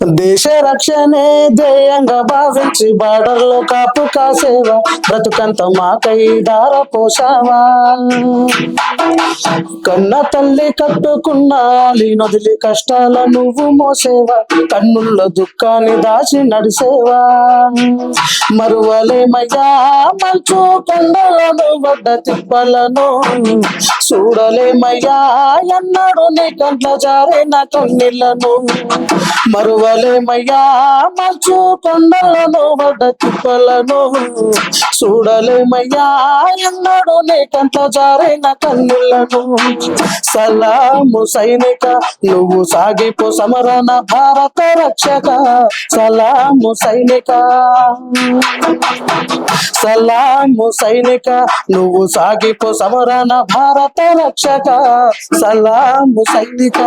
దేశ రక్షణే ధ్యేయంగా భావించి బార్డర్లో కాపు కాసేవా, బ్రతుకంత మాకై దార పోసావా. కన్న తల్లి కట్టుకున్నాలి నొదిలి కష్టాల నువ్వు మోసేవా, కన్నుల్లో దుఃఖాన్ని దాచి నడిసేవా. మరువలేమయ్యా మంచు కొండలను వడ్డ తిప్పలను, చూడలేమయ్యా ఎన్నడు నీ కంట్ల జారిన కన్నీళ్లను. మరువలేమయ్యా మంచు కొండలను వడ్డ తిప్పలను, చూడలేమయ్యా ఎన్నడు నీ కంట్ల జారిన కన్నీళ్లను. సలాము సైనిక నువ్వు సాగిపో సమరణ భారత రక్షక, సలాము సైనిక, సలాము సైనిక నువ్వు సాగిపో సమరణ భారత రక్షక, సలాము సైనిక.